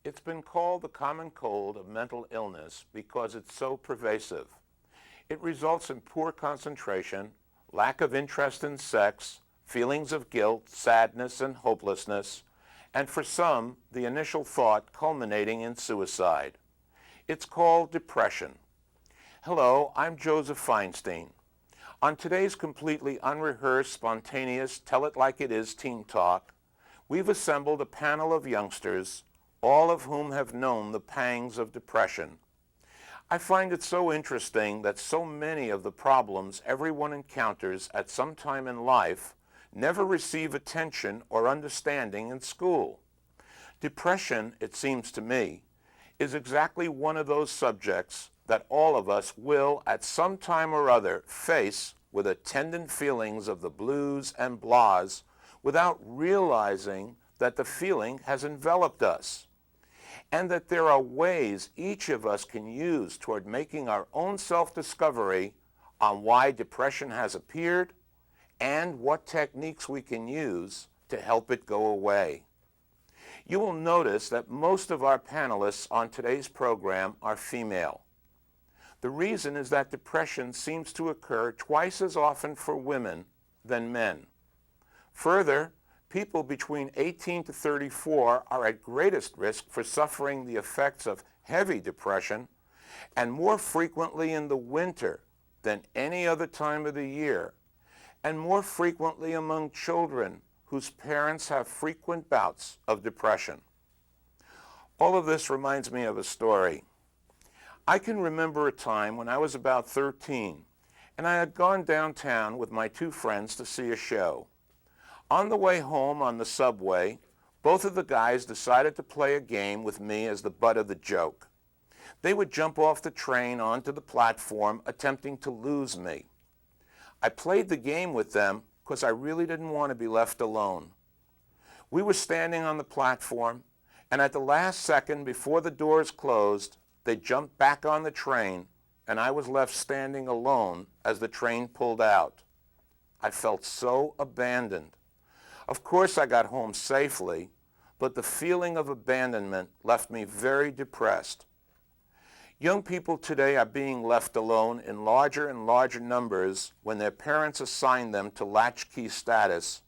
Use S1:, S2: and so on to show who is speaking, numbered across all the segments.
S1: It's been called the common cold of mental illness because it's so pervasive. It results in poor concentration, lack of interest in sex, feelings of guilt, sadness, and hopelessness, and for some, the initial thought culminating in suicide. It's called depression. Hello, I'm Joseph Feinstein. On today's completely unrehearsed, spontaneous, tell-it-like-it-is Teen Talk, we've assembled a panel of youngsters, all of whom have known the pangs of depression. I find it so interesting that so many of the problems everyone encounters at some time in life never receive attention or understanding in school. Depression, it seems to me, is exactly one of those subjects that all of us will at some time or other face with attendant feelings of the blues and blahs without realizing that the feeling has enveloped us, and that there are ways each of us can use toward making our own self-discovery on why depression has appeared and what techniques we can use to help it go away. You will notice that most of our panelists on today's program are female. The reason is that depression seems to occur twice as often for women than men. Further, people between 18 to 34 are at greatest risk for suffering the effects of heavy depression, and more frequently in the winter than any other time of the year, and more frequently among children whose parents have frequent bouts of depression. All of this reminds me of a story. I can remember a time when I was about 13, and I had gone downtown with my two friends to see a show. On the way home on the subway, both of the guys decided to play a game with me as the butt of the joke. They would jump off the train onto the platform, attempting to lose me. I played the game with them because I really didn't want to be left alone. We were standing on the platform, and at the last second before the doors closed, they jumped back on the train, and I was left standing alone as the train pulled out. I felt so abandoned. Of course I got home safely, but the feeling of abandonment left me very depressed. Young people today are being left alone in larger and larger numbers when their parents assign them to latchkey status,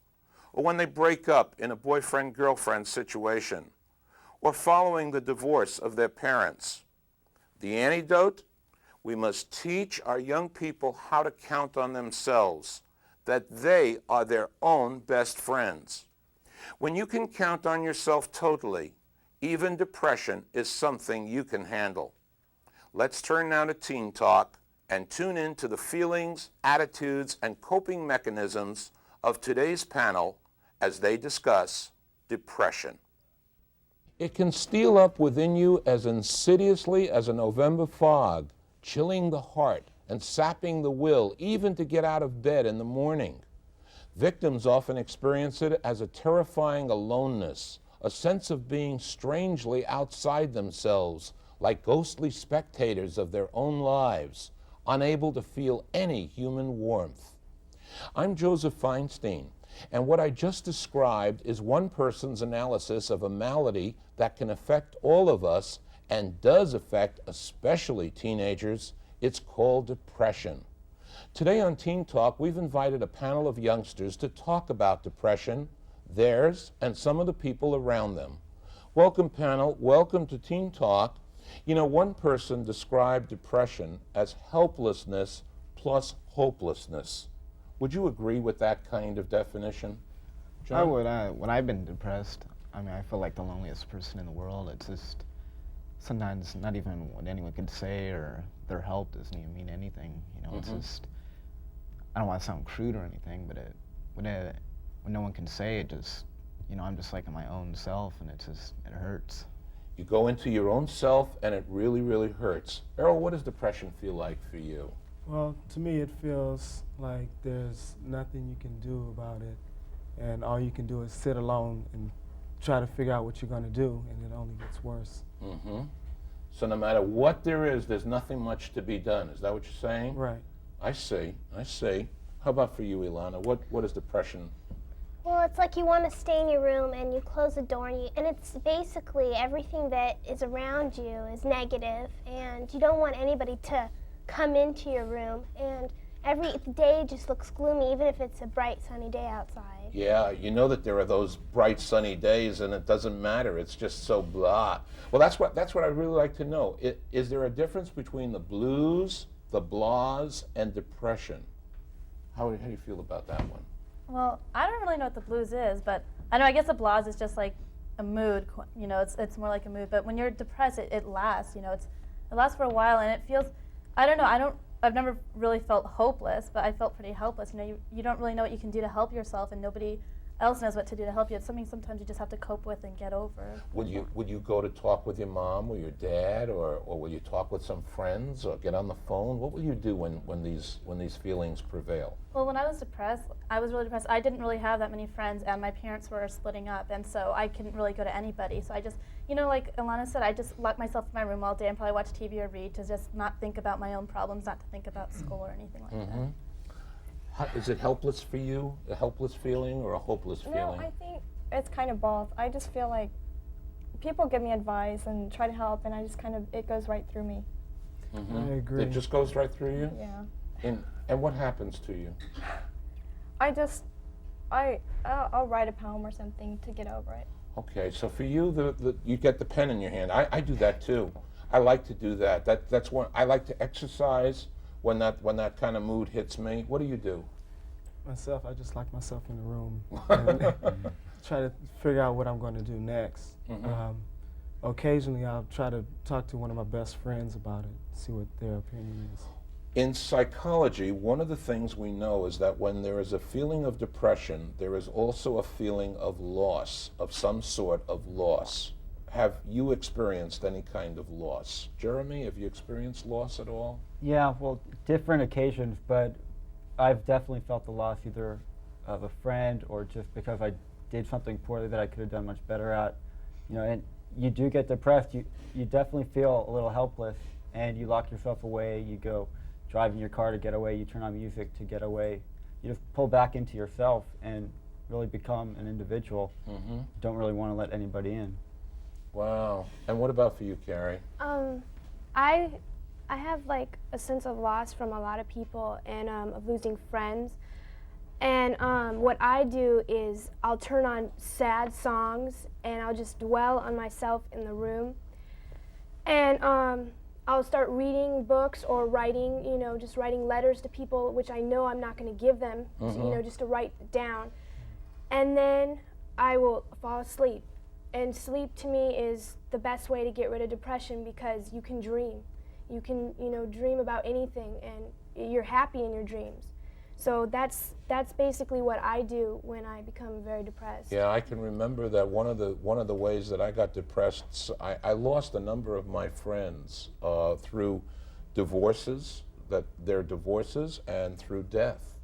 S1: or when they break up in a boyfriend-girlfriend situation, or following the divorce of their parents. The antidote? We must teach our young people how to count on themselves, that they are their own best friends. When you can count on yourself totally, even depression is something you can handle. Let's turn now to Teen Talk and tune in to the feelings, attitudes, and coping mechanisms of today's panel as they discuss depression. It can steal up within you as insidiously as a November fog, chilling the heart and sapping the will even to get out of bed in the morning. Victims often experience it as a terrifying aloneness, a sense of being strangely outside themselves, like ghostly spectators of their own lives, unable to feel any human warmth. I'm Joseph Feinstein, and what I just described is one person's analysis of a malady that can affect all of us and does affect especially teenagers. It's called depression. Today on Teen Talk, we've invited a panel of youngsters to talk about depression, theirs, and some of the people around them. Welcome, panel. Welcome to Teen Talk. You know, one person described depression as helplessness plus hopelessness. Would you agree with that kind of definition, John?
S2: I would. When I've been depressed, I feel like the loneliest person in the world. It's just sometimes not even what anyone could say or their help doesn't even mean anything. It's just, I don't want to sound crude or anything, but when no one can say it, just, I'm just like in my own self, and it hurts.
S1: You go into your own self, and it really, really hurts. Errol, what does depression feel like for you?
S3: Well, to me, it feels like there's nothing you can do about it, and all you can do is sit alone and try to figure out what you're going to do, and it only gets worse.
S1: Mm-hmm. So no matter what there is, there's nothing much to be done. Is that what you're saying?
S3: Right.
S1: I see. How about for you, Ilana? What is depression
S4: Well, it's like you want to stay in your room and you close the door and it's basically everything that is around you is negative and you don't want anybody to come into your room and every day just looks gloomy even if it's a bright sunny day outside.
S1: Yeah, you know that there are those bright sunny days and it doesn't matter. It's just so blah. Well, that's what I really like to know. Is there a difference between the blues, the blahs, and depression? How do you feel about that one?
S5: Well, I don't really know what the blues is, but I know, I guess the blahs is just like a mood, you know, it's more like a mood, but when you're depressed, it lasts, you know, it lasts for a while and it feels, I don't know, I've never really felt hopeless, but I felt pretty helpless, you know, you don't really know what you can do to help yourself and nobody else knows what to do to help you. It's something sometimes you just have to cope with and get over.
S1: Would you go to talk with your mom or your dad, or will you talk with some friends or get on the phone? What will you do when these feelings prevail?
S5: Well, when I was depressed, I was really depressed. I didn't really have that many friends, and my parents were splitting up, and so I couldn't really go to anybody. So I just, you know, like Alana said, I just locked myself in my room all day and probably watch TV or read to just not think about my own problems, not to think about school or anything like that.
S1: Is it helpless for you, a helpless feeling or a hopeless feeling?
S6: No, I think it's kind of both. I just feel like people give me advice and try to help, and I just kind of, it goes right through me.
S3: I agree.
S1: It just goes right through you?
S6: Yeah.
S1: And what happens to you?
S6: I'll write a poem or something to get over it.
S1: Okay, so for you, you get the pen in your hand. I do that too. I like to do that. That's one. I like to exercise when that kind of mood hits me. What do you do?
S3: Myself, I just lock myself in the room and try to figure out what I'm going to do next. Occasionally, I'll try to talk to one of my best friends about it, see what their opinion is.
S1: In psychology, one of the things we know is that when there is a feeling of depression, there is also a feeling of loss, of some sort of loss. Have you experienced any kind of loss? Jeremy, have you experienced loss at all?
S2: Yeah, well, different occasions, but I've definitely felt the loss either of a friend or just because I did something poorly that I could have done much better at. You know, and you do get depressed. You definitely feel a little helpless, and you lock yourself away. You go drive in your car to get away. You turn on music to get away. You just pull back into yourself and really become an individual. You don't really want to let anybody in.
S1: Wow. And what about for you, Carrie?
S4: I have like a sense of loss from a lot of people and of losing friends. And what I do is I'll turn on sad songs and I'll just dwell on myself in the room. And I'll start reading books or writing, you know, just writing letters to people which I know I'm not going to give them, you know, just to write down. And then I will fall asleep. And sleep to me is the best way to get rid of depression because you can dream. You can, you know, dream about anything and you're happy in your dreams. So that's basically what I do when I become very depressed.
S1: Yeah, I can remember that one of the ways that I got depressed, I lost a number of my friends through divorces, their divorces, and through death.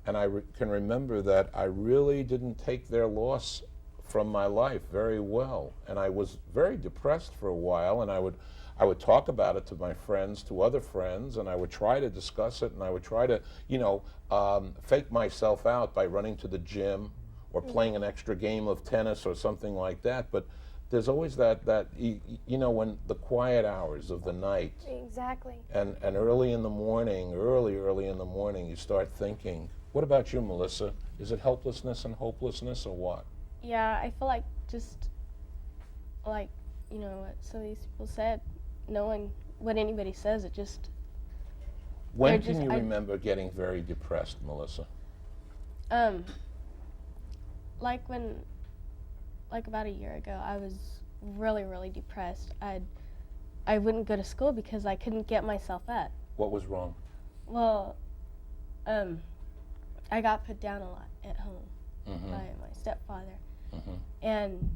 S1: And I can remember that I really didn't take their loss from my life very well, and I was very depressed for a while, and I would talk about it to my friends, to other friends, and I would try to discuss it, and I would try to, you know, fake myself out by running to the gym or playing an extra game of tennis or something like that. But there's always that you know, when the quiet hours of the night.
S4: Exactly.
S1: And early in the morning, early in the morning, you start thinking. What about you, Melissa? Is it helplessness and hopelessness or what?
S7: Yeah, I feel like just like, you know, what some of these people said, knowing what anybody says, it just...
S1: When can you remember getting very depressed, Melissa?
S7: Like about a year ago, I was really, really depressed. I wouldn't go to school because I couldn't get myself up.
S1: What was wrong?
S7: Well, I got put down a lot at home by my stepfather. And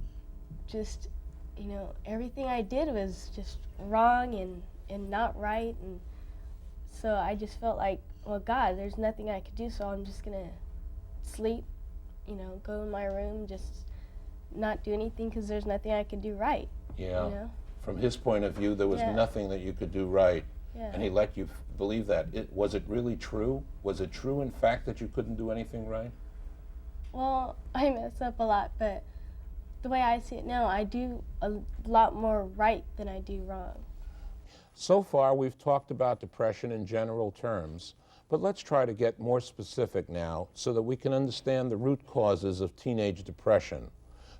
S7: just, you know, everything I did was just wrong and not right. And so I just felt like, well, God, there's nothing I could do, so I'm just going to sleep, you know, go in my room, just not do anything because there's nothing I could do right.
S1: Yeah.
S7: You know?
S1: From his point of view, there was nothing that you could do right.
S7: Yeah.
S1: And he let you believe that. Was it really true? Was it true, in fact, that you couldn't do anything right?
S7: Well, I mess up a lot, but the way I see it now, I do a lot more right than I do wrong.
S1: So far, we've talked about depression in general terms, but let's try to get more specific now so that we can understand the root causes of teenage depression.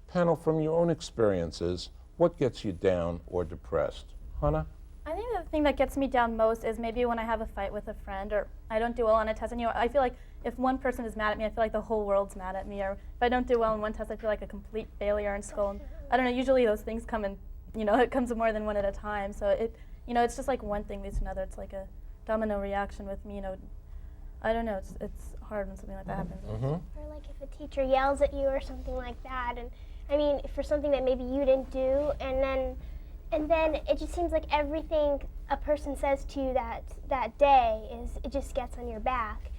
S1: Panel, from your own experiences, what gets you down or depressed? Hannah?
S5: I think the thing that gets me down most is maybe when I have a fight with a friend or I don't do well on a test. And I feel like if one person is mad at me, I feel like the whole world's mad at me. Or if I don't do well in one test, I feel like a complete failure in school. And I don't know, usually those things come in, it comes more than one at a time. So it's just like one thing leads to another. It's like a domino reaction with me, I don't know, it's hard when something like that happens.
S4: Or like if a teacher yells at you or something like that, and I mean for something that maybe you didn't do, and then it just seems like everything a person says to you that day it just gets on your back.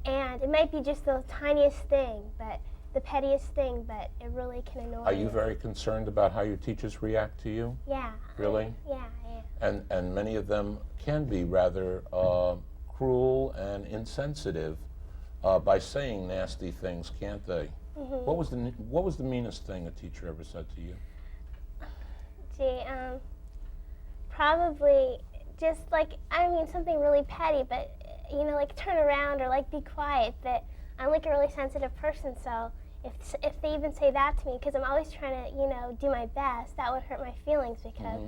S4: And it might be just the tiniest thing, but the pettiest thing, but it really can annoy you.
S1: Are you very concerned about how your teachers react to you?
S4: Yeah.
S1: Really?
S4: Yeah.
S1: And many of them can be rather cruel and insensitive by saying nasty things, can't they? What was the meanest thing a teacher ever said to you?
S4: Probably just like, something really petty, but like turn around or like be quiet. But I'm like a really sensitive person, so if they even say that to me, because I'm always trying to do my best, that would hurt my feelings because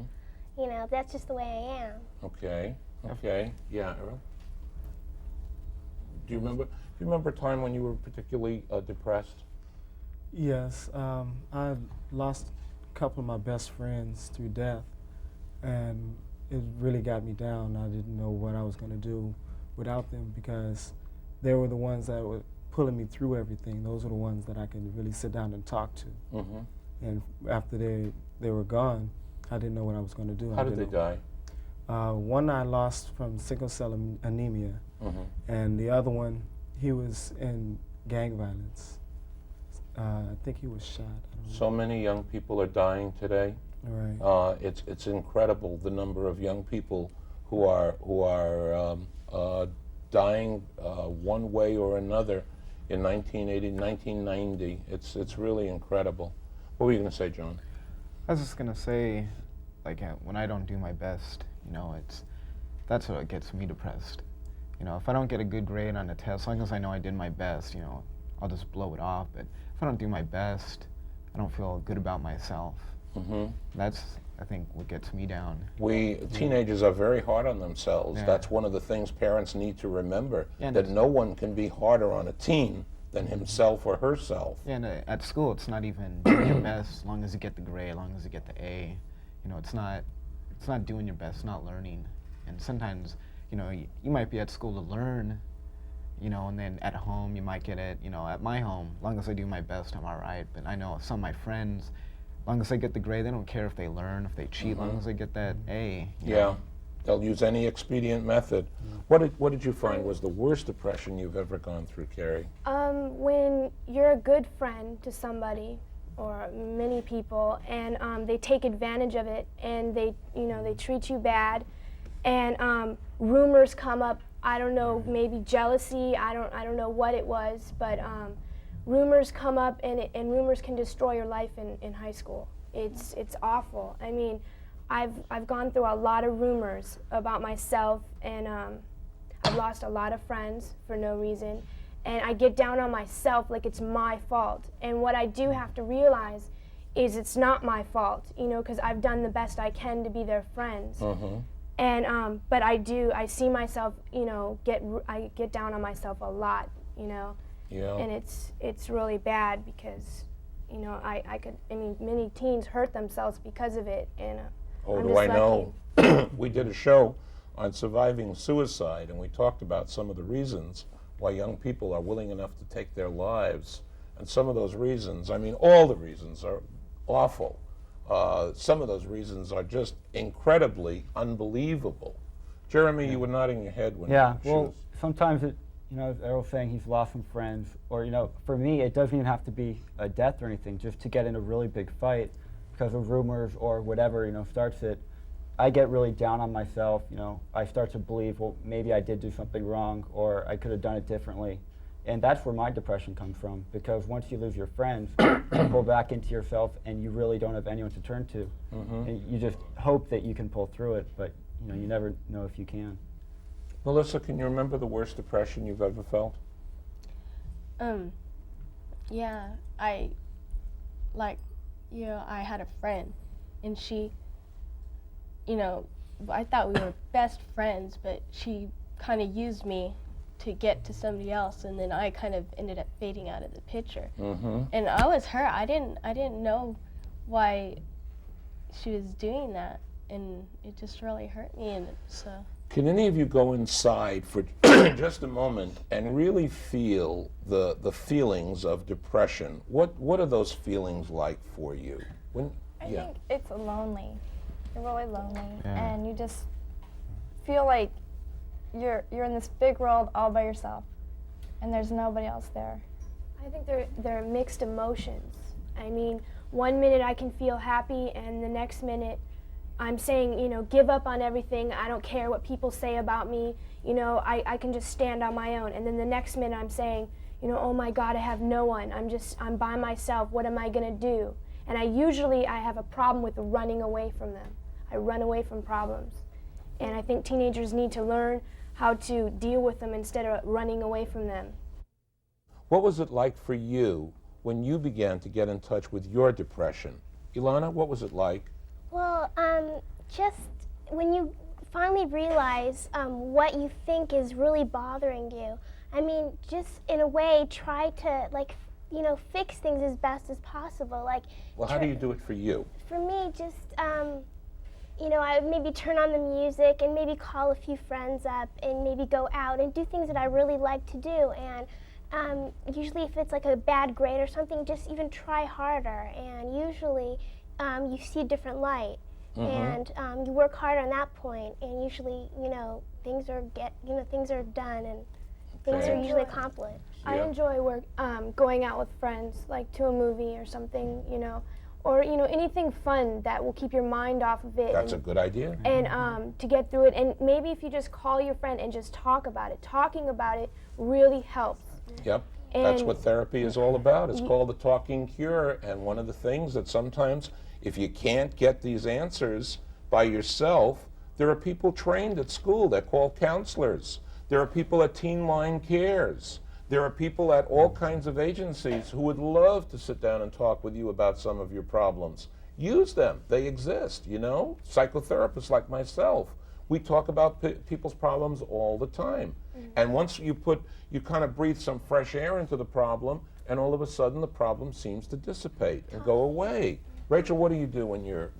S4: that's just the way I am.
S1: Okay. Yeah, Errol? Do you remember a time when you were particularly depressed?
S3: Yes, I lost a couple of my best friends through death, and it really got me down. I didn't know what I was going to do without them because they were the ones that were pulling me through everything. Those were the ones that I could really sit down and talk to. And after they were gone, I didn't know what I was going to do.
S1: How did they die?
S3: One I lost from sickle cell anemia, and the other one, he was in gang violence. I think he was shot. I don't know.
S1: So many young people are dying today.
S3: Right.
S1: It's incredible the number of young people who are dying one way or another in 1980, 1990. It's really incredible. What were you going to say, John?
S2: I was just gonna say, like, when I don't do my best, that's what gets me depressed. If I don't get a good grade on a test, as long as I know I did my best, I'll just blow it off. But if I don't do my best, I don't feel good about myself. That's, I think, what gets me down.
S1: Teenagers are very hard on themselves.
S2: Yeah.
S1: That's one of the things parents need to remember,
S2: Yeah,
S1: that no one can be harder on a teen than himself or herself.
S2: Yeah, and at school, it's not even doing your best as long as you get the grade, as long as you get the A. It's not doing your best, not learning. And sometimes, you might be at school to learn, and then at home you might get it, at my home, as long as I do my best, I'm all right. But I know some of my friends, as long as they get the grade, they don't care if they learn, if they cheat, as long as they get that A. you know.
S1: They'll use any expedient method. What did you find was the worst depression you've ever gone through, Carrie?
S4: When you're a good friend to somebody or many people, and they take advantage of it, and they treat you bad, and rumors come up. I don't know, maybe jealousy. I don't know what it was, but rumors come up, and rumors can destroy your life in high school. It's awful. I mean, I've gone through a lot of rumors about myself, and I've lost a lot of friends for no reason. And I get down on myself like it's my fault. And what I do have to realize is it's not my fault, because I've done the best I can to be their friends. And but I see myself, I get down on myself a lot,
S1: Yeah.
S4: and it's really bad because, many teens hurt themselves because of it, and
S1: Oh,
S4: I'm
S1: do
S4: just
S1: I know? We did a show on surviving suicide, and we talked about some of the reasons why young people are willing enough to take their lives. And some of those reasons, all the reasons are awful. Some of those reasons are just incredibly unbelievable. Jeremy, you were nodding your head when
S8: Yeah,
S1: she
S8: well,
S1: was...
S8: sometimes as Errol's saying, he's lost some friends, or for me, it doesn't even have to be a death or anything. Just to get in a really big fight because of rumors or whatever, starts it. I get really down on myself. I start to believe, well, maybe I did do something wrong, or I could have done it differently, And that's where my depression comes from, because once you lose your friends, you pull back into yourself and you really don't have anyone to turn to. And you just hope that you can pull through it, but you never know if you can.
S1: Melissa, can you remember the worst depression you've ever felt?
S7: Yeah, I had a friend, and she, I thought we were best friends, but she kind of used me to get to somebody else, and then I kind of ended up fading out of the picture. And I was hurt. I didn't know why she was doing that, and it just really hurt me. And so.
S1: Can any of you go inside for just a moment and really feel the feelings of depression? What are those feelings like for you?
S6: I think it's lonely. You're really lonely,
S2: Yeah.
S6: and you just feel like you're in this big world all by yourself, and there's nobody else there.
S4: I think they're mixed emotions. I mean, one minute I can feel happy, and the next minute I'm saying, give up on everything. I don't care what people say about me. I can just stand on my own. And then the next minute I'm saying, oh my God, I have no one. I'm by myself. What am I gonna do? And I have a problem with running away from them. I run away from problems. And I think teenagers need to learn how to deal with them instead of running away from them.
S1: What was it like for you when you began to get in touch with your depression? Ilana, what was it like?
S9: Well, just when you finally realize what you think is really bothering you, I mean, just in a way try to, fix things as best as possible.
S1: Well, how do you do it for you?
S9: For me, just, I would maybe turn on the music and maybe call a few friends up and maybe go out and do things that I really like to do. And usually if it's like a bad grade or something, just even try harder. And usually you see a different light. And you work hard on that point, and usually, things are done and things are usually accomplished.
S4: I enjoy going out with friends, like to a movie or something, or anything fun that will keep your mind off of it.
S1: That's a good idea.
S4: And to get through it, and maybe if you just call your friend and just talk about it, talking about it really helps.
S1: Yep. That's what therapy is all about. It's called the talking cure. And one of the things that sometimes, if you can't get these answers by yourself, there are people trained at school. They're called counselors. There are people at Teen Line Cares. There are people at all kinds of agencies who would love to sit down and talk with you about some of your problems. Use them. They exist, Psychotherapists like myself. We talk about people's problems all the time. And once you kind of breathe some fresh air into the problem, and all of a sudden the problem seems to dissipate and go away. Rachel, what do you do when you're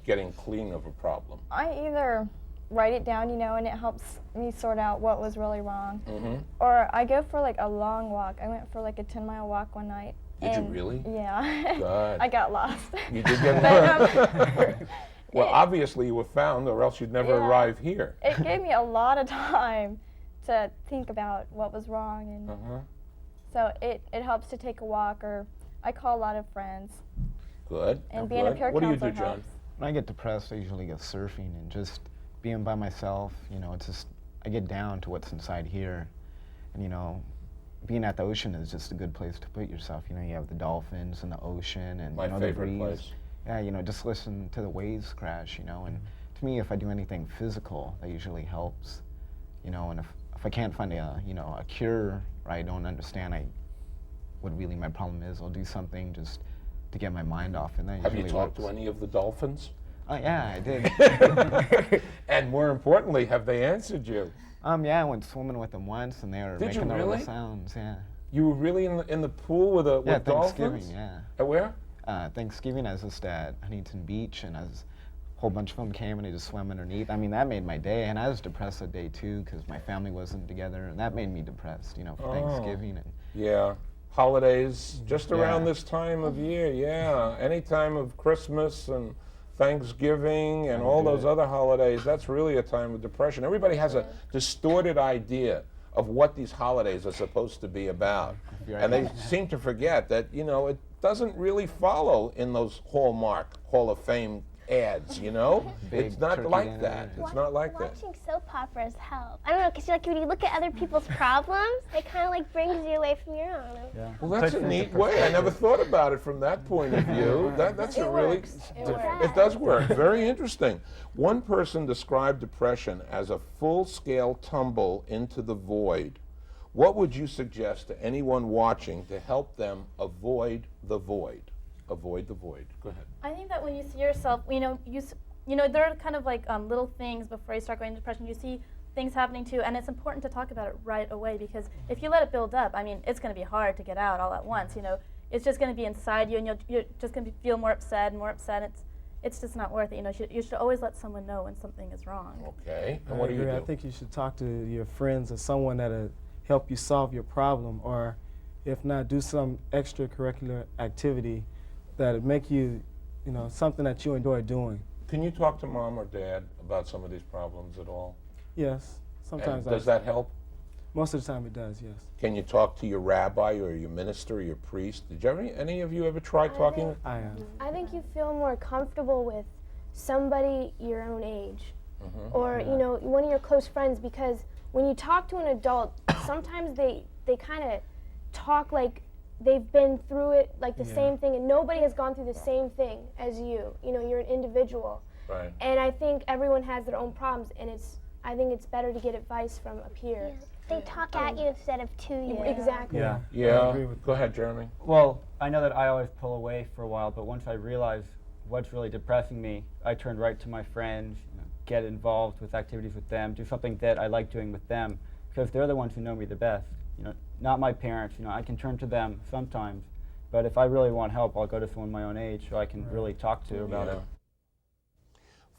S1: getting clean of a problem?
S6: I either write it down, and it helps me sort out what was really wrong, or I go for a long walk. I went for a 10-mile walk one night.
S1: Did you really?
S6: Yeah.
S1: God.
S6: I got lost.
S1: You did get lost? Well, obviously you were found, or else you'd never arrive here.
S6: It gave me a lot of time to think about what was wrong, and so it helps to take a walk, or I call a lot of friends.
S1: Good.
S6: And being a peer
S1: What do you
S6: counselor
S1: do, John?
S6: helps.
S2: When I get depressed, I usually go surfing and just being by myself. It's just I get down to what's inside here, and being at the ocean is just a good place to put yourself. You have the dolphins and the ocean and
S1: My
S2: the
S1: favorite
S2: breeze.
S1: place.
S2: Yeah, just listen to the waves crash. And to me, if I do anything physical, that usually helps. And if I can't find a cure, or I don't understand what really my problem is, I'll do something just to get my mind off, and that
S1: Have you
S2: usually
S1: talked to
S2: works.
S1: any of the dolphins?
S2: Oh yeah, I did.
S1: And more importantly, have they answered you?
S2: Yeah, I went swimming with them once, and they were
S1: Did you
S2: making their little
S1: really?
S2: sounds. Yeah.
S1: You were really in the pool with
S2: Yeah,
S1: dolphins?
S2: Thanksgiving. Yeah.
S1: At where?
S2: Thanksgiving, I was just at Huntington Beach, and a whole bunch of them came, and they just swam underneath. I mean, that made my day, and I was depressed that day too, because my family wasn't together, and that made me depressed. For Thanksgiving. And
S1: Yeah. Holidays just around
S2: Yeah.
S1: this time of year, yeah. Any time of Christmas and Thanksgiving and all those other holidays, that's really a time of depression. Everybody has a distorted idea of what these holidays are supposed to be about. And they seem to forget that, it doesn't really follow in those Hallmark Hall of Fame ads, you know?
S2: Big
S1: It's not
S2: turkey
S1: like
S2: dinner.
S1: that. It's not like that.
S9: Watching soap operas help. I don't know, because like when you look at other people's problems, it kind of like brings you away from your own.
S8: Yeah.
S1: Well, that's a neat way. I never thought about it from that point of view. That's a really, it does work. Very interesting. One person described depression as a full-scale tumble into the void. What would you suggest to anyone watching to help them avoid the void? Avoid the void. Go ahead.
S5: I think that when you see yourself, there are kind of like little things before you start going into depression. You see things happening too, and it's important to talk about it right away, because if you let it build up, I mean, it's going to be hard to get out all at once. It's just going to be inside you, and you're just going to feel more upset and more upset. It's just not worth it. You should always let someone know when something is wrong.
S1: Okay. And
S3: I
S1: what do you
S3: agree.
S1: do?
S3: I think you should talk to your friends or someone that'll help you solve your problem, or if not, do some extracurricular activity that'll make you, something that you enjoy doing.
S1: Can you talk to mom or dad about some of these problems at all?
S3: Yes, sometimes.
S1: And does that help?
S3: Most of the time it does, yes.
S1: Can you talk to your rabbi or your minister or your priest? Did you ever, any of you ever try talking?
S3: I am.
S4: I think you feel more comfortable with somebody your own age, or one of your close friends, because when you talk to an adult, sometimes they kind of talk like they've been through it, like the same thing, and nobody has gone through the same thing as you. You're an individual.
S1: Right.
S4: And I think everyone has their own problems, and I think it's better to get advice from a peer.
S9: They talk at you instead of to you.
S4: Exactly.
S3: Yeah.
S1: Yeah.
S3: I agree with
S1: Go ahead, Jeremy.
S8: Well, I know that I always pull away for a while, but once I realized what's really depressing me, I turned right to my friends, get involved with activities with them, do something that I like doing with them, because they're the ones who know me the best. Not my parents. I can turn to them sometimes, but if I really want help, I'll go to someone my own age who I can really talk to about it.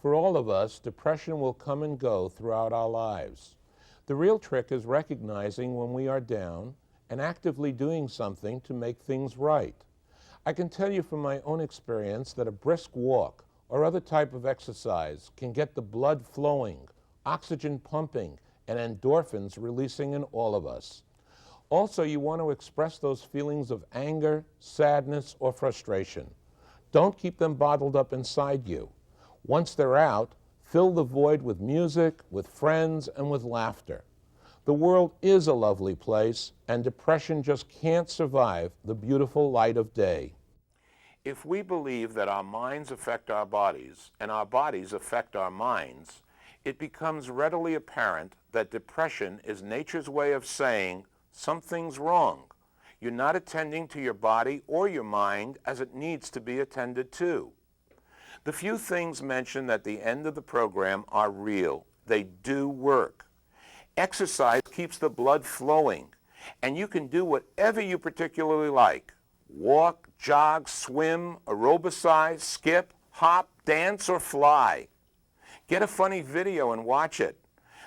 S1: For all of us, depression will come and go throughout our lives. The real trick is recognizing when we are down and actively doing something to make things right. I can tell you from my own experience that a brisk walk or other type of exercise can get the blood flowing, oxygen pumping, and endorphins releasing in all of us. Also, you want to express those feelings of anger, sadness, or frustration. Don't keep them bottled up inside you. Once they're out, fill the void with music, with friends, and with laughter. The world is a lovely place, and depression just can't survive the beautiful light of day. If we believe that our minds affect our bodies, and our bodies affect our minds, it becomes readily apparent that depression is nature's way of saying, something's wrong. You're not attending to your body or your mind as it needs to be attended to. The few things mentioned at the end of the program are real. They do work. Exercise keeps the blood flowing, and you can do whatever you particularly like. Walk, jog, swim, aerobicize, skip, hop, dance, or fly. Get a funny video and watch it.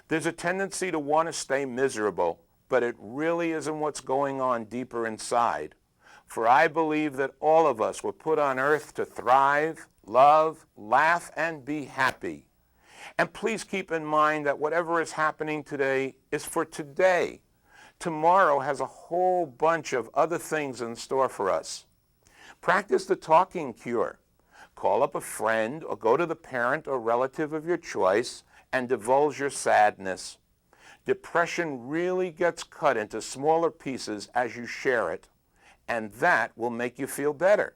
S1: There's a tendency to want to stay miserable, but it really isn't what's going on deeper inside. For I believe that all of us were put on earth to thrive, love, laugh, and be happy. And please keep in mind that whatever is happening today is for today. Tomorrow has a whole bunch of other things in store for us. Practice the talking cure. Call up a friend or go to the parent or relative of your choice and divulge your sadness. Depression really gets cut into smaller pieces as you share it, and that will make you feel better.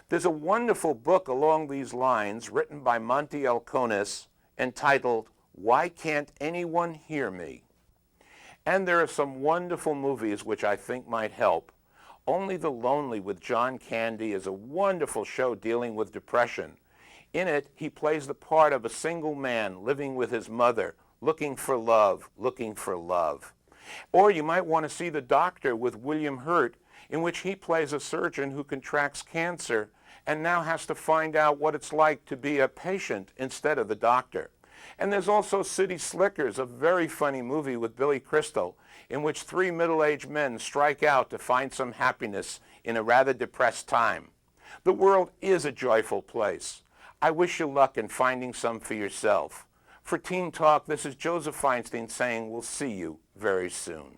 S1: There's a wonderful book along these lines written by Monty Elkonis entitled, Why Can't Anyone Hear Me? And there are some wonderful movies which I think might help. Only the Lonely with John Candy is a wonderful show dealing with depression. In it, he plays the part of a single man living with his mother, looking for love, looking for love. Or you might want to see The Doctor with William Hurt, in which he plays a surgeon who contracts cancer and now has to find out what it's like to be a patient instead of the doctor. And there's also City Slickers, a very funny movie with Billy Crystal, in which three middle-aged men strike out to find some happiness in a rather depressed time. The world is a joyful place. I wish you luck in finding some for yourself. For Teen Talk, this is Joseph Feinstein saying we'll see you very soon.